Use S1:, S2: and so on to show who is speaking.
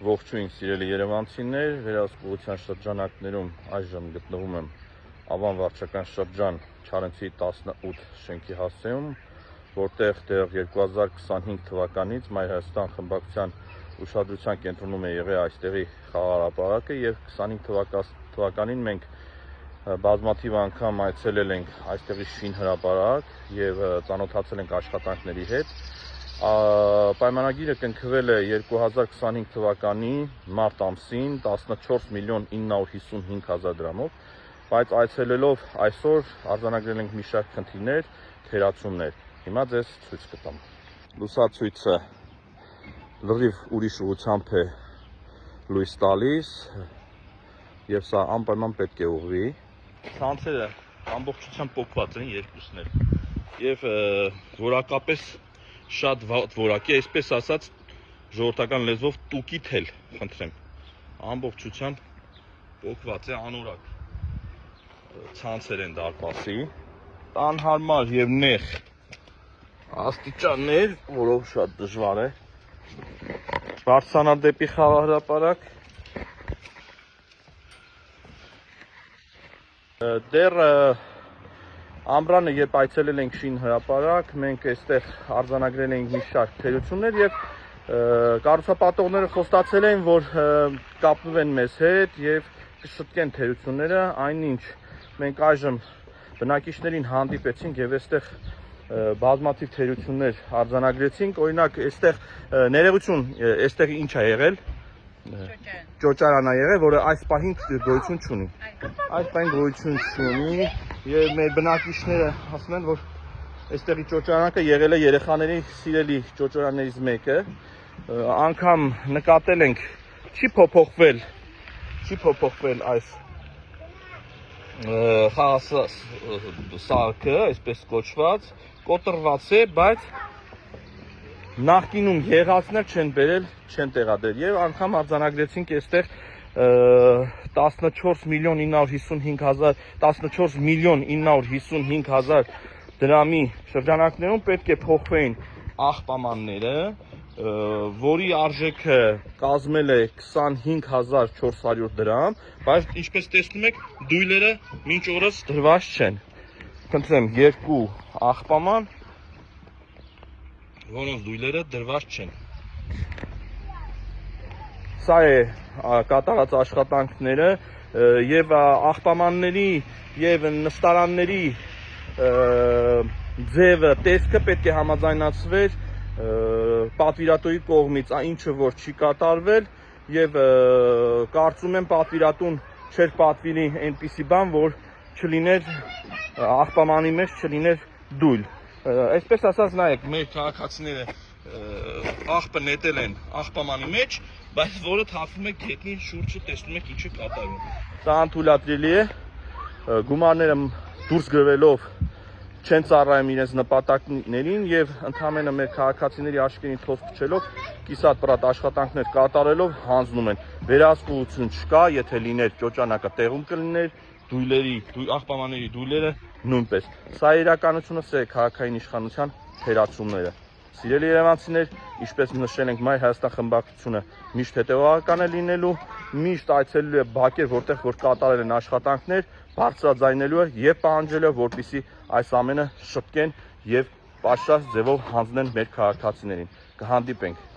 S1: Ողջույն սիրելի երևանցիներ, վերահսկողության շրջանակներում այժմ գտնվում եմ Ավան վարչական շրջան Չարենցի 18 շենքի հասցեում, որտեղ դեռ 2025 թվականից Մայր Հայաստան խմբակցության ուշադրության կենտրոնում է եղել այստեղի խաղահրապարակը եւ 25 թվականին մենք բազմաթիվ անգամ այցելել ենք այստեղի շինհրապարակ եւ ծանոթացել ենք աշխատանքների հետ։ Պայմանագիրը կնքվել է 2025 թվականի մարտ ամսին 14 միլիոն 955 հազար դրամով, բայց այցելելով այսօր արձանագրել ենք մի շարք խնդիրներ, թերացումներ։ Հիմա ձեզ ցույց կտամ։ Լուսացույցը լրիվ ուրիշ ուղղությամբ է լույս տալիս եւ սա անպայման պետք է ուղղվի։ Ցանցերը ամբողջությամբ փոկված են երկուսն էլ եւ որակապես շատ որակ է, այսպես ասած ժողովրդական լեզվով տուկի թել, խնդրեմ, ամբողջությամբ փոկված է, անորակ ցանցեր են դարպասի, անհարմար եւ նեղ աստիճաններ, որով շատ դժվար է բարձրանալ դեպի խաղահրապարակ։ Դեռ ամռանը, երբ այցելել ենք շինհրապարակ, մենք այստեղ արձանագրել ենք մի շարք թերություններ եւ կառուցապատողները խոստացել են, որ կապվեն մեզ հետ եւ կշտկեն թերությունները, այնինչ մենք այժմ բնակիչներին հանդիպեցինք եւ այստեղ բազմաթիվ թերություններ արձանագրեցինք, օրինակ այստեղ ներողություն, այստեղ ինչ է եղել։ Ճոճարան է եղել, որը այս պահին գոյություն չունի։ Այս պահին գոյություն չունի եւ մեր բնակիչները ասում են, որ այստեղի ճոճարանը եղել է երեխաների սիրելի ճոճարաններից մեկը։ Անգամ նկատել ենք չի փոփոխվել այս սարքը, այսպես կոչված, կոտրված է, բայց նախկինում եղածներ չեն բերել, չեն տեղադրել եւ անգամ արձանագրեցինք այստեղ 14 միլիոն 955 հազար դրամի շրջանակներում պետք է փոխվեին աղբամանները, որի արժեքը կազմել է 25400 դրամ, բայց ինչպես տեսնում եք, դույլերը մինչ օրս դրված չեն։ Խնդրեմ, երկու աղբաման, որոնց դույլերը դրված չեն։ Սա է կատարած աշխատանքները եւ աղբամանների եւ նստարանների ձևը, տեսքը պետք է համաձայնացվեր պատվիրատուի կողմից, ինչը որ չի կատարվել եւ կարծում եմ պատվիրատուն չէր պատվիրի այնպիսի բան, որ չլիներ աղբամանի մեջ չլիներ դույլ։ Այսպես ասած, նայեք, մեր քաղաքացիները աղբը նետել են աղբամանի մեջ, բայց որը թափվում է գետնի շուրջը, տեսնում եք ինչը կատարվում։ Սա անթույլատրելի է, գումարները դուրս գրվելով չեն ծառայում իրենց նպատակներին եւ ընդհանրապես մեր քաղաքացիների աչքերին թող փչելով կիսատ-պրատ աշխատանքներ կատարելով հանձնում են։ Վերահսկողություն չկա, եթե լիներ ճոճանակը տեղում կլիներ, աղբամանների դույլերը նույնպես։ Սա է իրականությունը, սա է քաղաքային իշխանության թերացումները։ Սիրելի երևանցիներ, ինչպես նշել ենք, Մայր Հայաստան խմբակցությունը միշտ հետևողական է լինելու, միշտ այցելելու է բակեր, որտեղ որ կատարել են աշխատանքներ, բարձրաձայնելու է եւ պահանջելու է, որպեսզի այս ամենը շտկեն եւ պաշտպան ձևով հանձնեն մեր քաղաքացիներին։ Կհանդիպենք